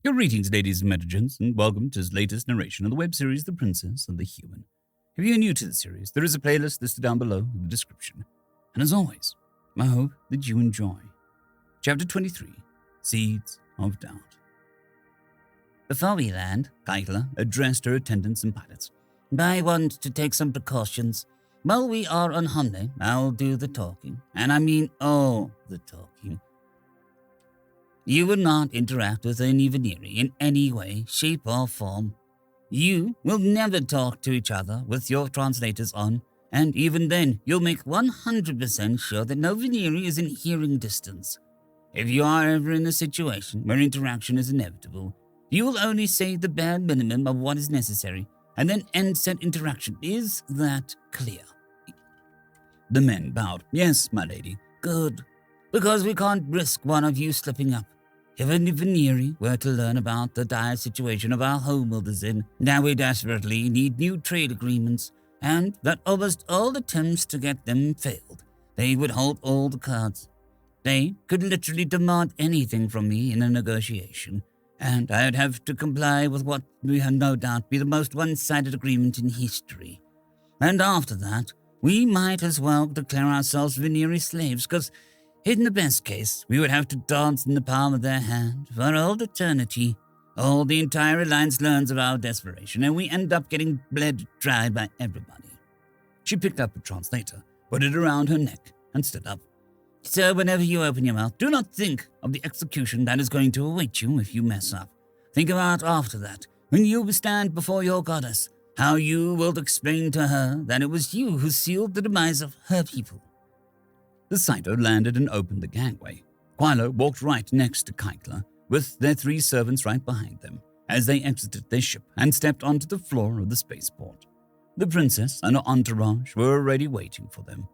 Greetings, ladies and gentlemen, and welcome to his latest narration of the web series The Princess and the Human. If you're new to the series, there is a playlist listed down below in the description. And as always, I hope that you enjoy. Chapter 23, Seeds of Doubt. Before we land, Keitel addressed her attendants and pilots. I want to take some precautions. While we are on Honda, I'll do the talking. And I mean all the talking. You will not interact with any Veneri in any way, shape, or form. You will never talk to each other with your translators on, and even then, you'll make 100% sure that no Veneri is in hearing distance. If you are ever in a situation where interaction is inevitable, you will only say the bare minimum of what is necessary, and then end said interaction. Is that clear? The men bowed. Yes, my lady. Good. Because we can't risk one of you slipping up. If any Veneri were to learn about the dire situation of our homeworld is in, now we desperately need new trade agreements, and that almost all attempts to get them failed, they would hold all the cards. They could literally demand anything from me in a negotiation, and I'd have to comply with what will no doubt be the most one-sided agreement in history. And after that, we might as well declare ourselves Veneri slaves, because in the best case, we would have to dance in the palm of their hand for all eternity. All the entire alliance learns of our desperation, and we end up getting bled dry by everybody. She picked up a translator, put it around her neck, and stood up. So whenever you open your mouth, do not think of the execution that is going to await you if you mess up. Think about after that, when you stand before your goddess, how you will explain to her that it was you who sealed the demise of her people. The Saito landed and opened the gangway. Quilo walked right next to Keitel, with their 3 servants right behind them, as they exited their ship and stepped onto the floor of the spaceport. The princess and her entourage were already waiting for them.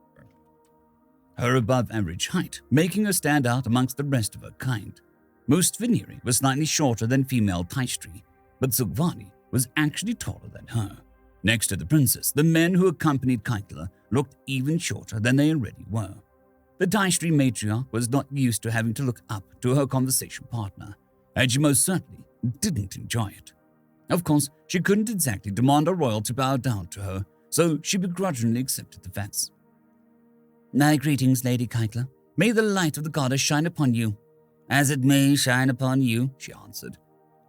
Her above-average height, making her stand out amongst the rest of her kind. Most Veneri were slightly shorter than female Taistri, but Sugvani was actually taller than her. Next to the princess, the men who accompanied Keitel looked even shorter than they already were. The Taistri matriarch was not used to having to look up to her conversation partner, and she most certainly didn't enjoy it. Of course, she couldn't exactly demand a royal to bow down to her, so she begrudgingly accepted the facts. My greetings, Lady Keitel. May the light of the goddess shine upon you. As it may shine upon you, she answered.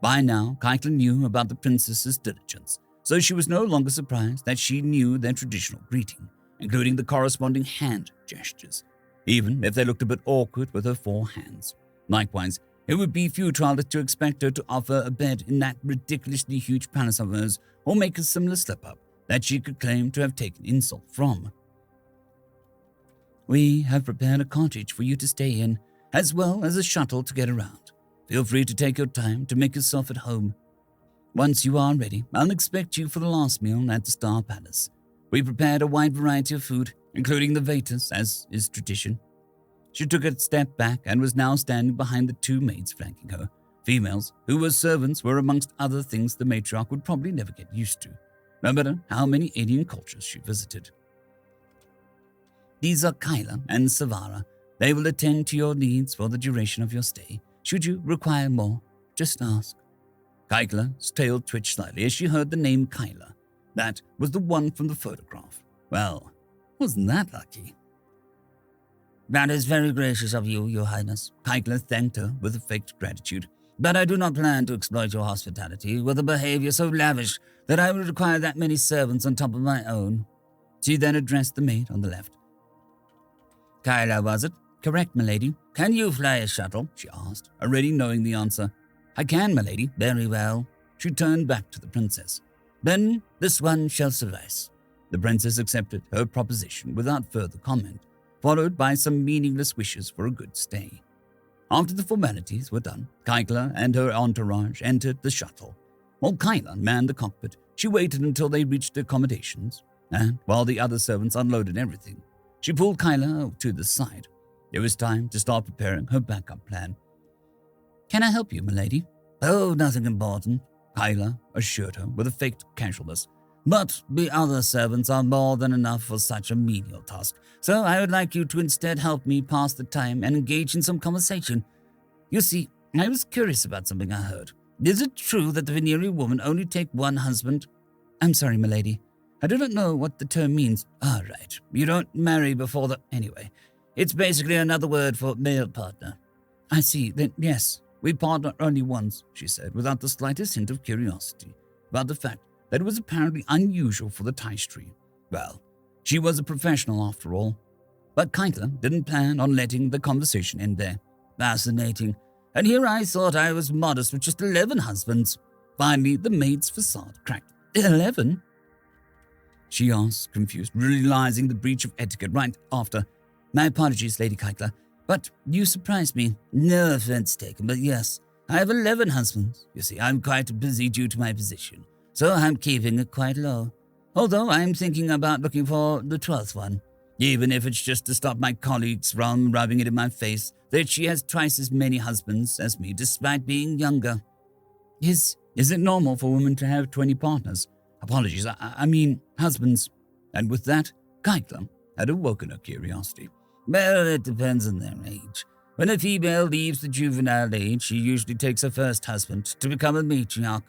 By now, Keitel knew about the princess's diligence, so she was no longer surprised that she knew their traditional greeting, including the corresponding hand gestures, even if they looked a bit awkward with her 4 hands. Likewise, it would be futile to expect her to offer a bed in that ridiculously huge palace of hers or make a similar slip-up that she could claim to have taken insult from. We have prepared a cottage for you to stay in, as well as a shuttle to get around. Feel free to take your time to make yourself at home. Once you are ready, I'll expect you for the last meal at the Star Palace. We prepared a wide variety of food, including the Vetus, as is tradition. She took a step back and was now standing behind the 2 maids flanking her, females who were servants were amongst other things the matriarch would probably never get used to, no matter how many alien cultures she visited. These are Kyla and Savara. They will attend to your needs for the duration of your stay. Should you require more, just ask. Keila's tail twitched slightly as she heard the name Kyla. That was the one from the photograph. Well, wasn't that lucky? That is very gracious of you, Your Highness. Keitel thanked her with a faked gratitude. But I do not plan to exploit your hospitality with a behavior so lavish that I would require that many servants on top of my own. She then addressed the maid on the left. Kyla, was it? Correct, milady. Can you fly a shuttle? She asked, already knowing the answer. I can, milady. Very well. She turned back to the princess. Then this one shall suffice. The princess accepted her proposition without further comment, followed by some meaningless wishes for a good stay. After the formalities were done, Keitel and her entourage entered the shuttle. While Kyla manned the cockpit, she waited until they reached the accommodations, and while the other servants unloaded everything, she pulled Kyla to the side. It was time to start preparing her backup plan. Can I help you, milady? Oh, nothing important, Kyla assured her with a faked casualness. But the other servants are more than enough for such a menial task, so I would like you to instead help me pass the time and engage in some conversation. You see, I was curious about something I heard. Is it true that the Veneri woman only take one husband? I'm sorry, milady. I do not know what the term means. Ah, right. You don't marry before the... Anyway, it's basically another word for male partner. I see. Then, yes, we partner only once, she said, without the slightest hint of curiosity about the fact that it was apparently unusual for the Tice tree. Well, she was a professional after all. But Keitel didn't plan on letting the conversation end there. Fascinating. And here I thought I was modest with just 11 husbands. Finally, the maid's facade cracked. 11? She asked, confused, realizing the breach of etiquette right after. My apologies, Lady Keitel, but you surprised me. No offense taken, but yes, I have 11 husbands. You see, I'm quite busy due to my position, so I'm keeping it quite low. Although I'm thinking about looking for the 12th one, even if it's just to stop my colleagues from rubbing it in my face that she has twice as many husbands as me despite being younger. Is it normal for women to have 20 partners? Apologies, I mean husbands. And with that, Keitel had awoken her curiosity. Well, it depends on their age. When a female leaves the juvenile age, she usually takes her first husband to become a matriarch.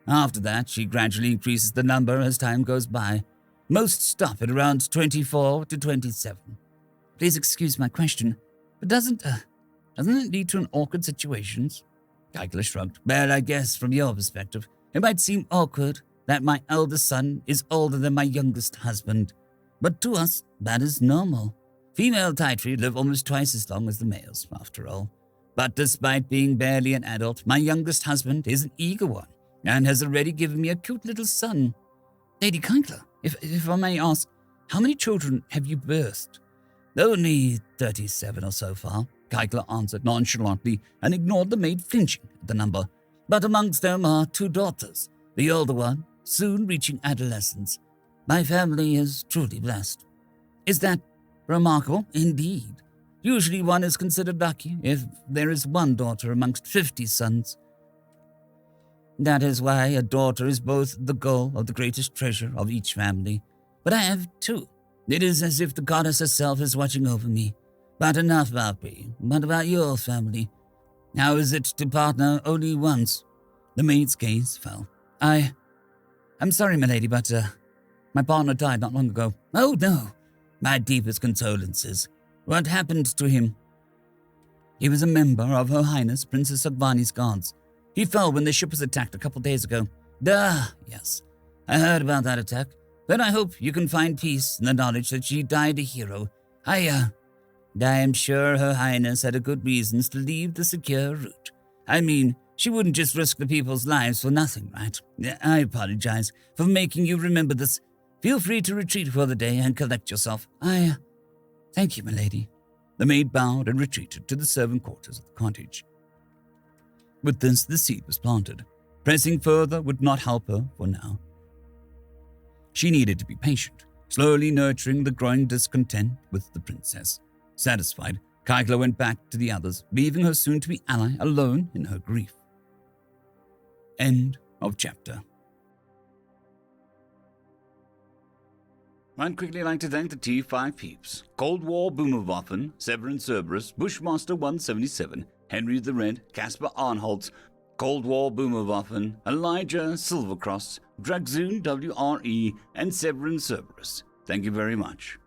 After that, she gradually increases the number as time goes by. Most stop at around 24 to 27. Please excuse my question, but doesn't it lead to awkward situations? Keitel shrugged. Well, I guess from your perspective, it might seem awkward that my eldest son is older than my youngest husband. But to us, that is normal. Female Titri live almost twice as long as the males, after all. But despite being barely an adult, my youngest husband is an eager one, and has already given me a cute little son. Lady Keitel, if I may ask, how many children have you birthed? Only 37 or so far, Keitel answered nonchalantly and ignored the maid flinching at the number. But amongst them are 2 daughters, the older one soon reaching adolescence. My family is truly blessed. Is that remarkable? Indeed. Usually one is considered lucky if there is one daughter amongst 50 sons. That is why a daughter is both the goal of the greatest treasure of each family. But I have 2. It is as if the goddess herself is watching over me. But enough about me. What about your family? How is it to partner only once? The maid's gaze fell. I'm sorry, milady, but my partner died not long ago. Oh, no. My deepest condolences. What happened to him? He was a member of Her Highness Princess Agvani's guards. He fell when the ship was attacked a couple days ago. Yes. I heard about that attack. But I hope you can find peace in the knowledge that she died a hero. I am sure Her Highness had a good reasons to leave the secure route. I mean, she wouldn't just risk the people's lives for nothing, right? I apologize for making you remember this. Feel free to retreat for the day and collect yourself. Thank you, milady. The maid bowed and retreated to the servant quarters of the cottage. With this, the seed was planted. Pressing further would not help her for now. She needed to be patient, slowly nurturing the growing discontent with the princess. Satisfied, Keitel went back to the others, leaving her soon-to-be ally alone in her grief. End of chapter. I'd quickly like to thank the T5 peeps: Cold War Boomerwaffen, Severin Cerberus, Bushmaster 177, HenryTheRed, Casper Arnholtz, Cold War Boomerwaffen, Elijah Silvercross, Dragzoon W.R.E, and Severin Cerberus. Thank you very much.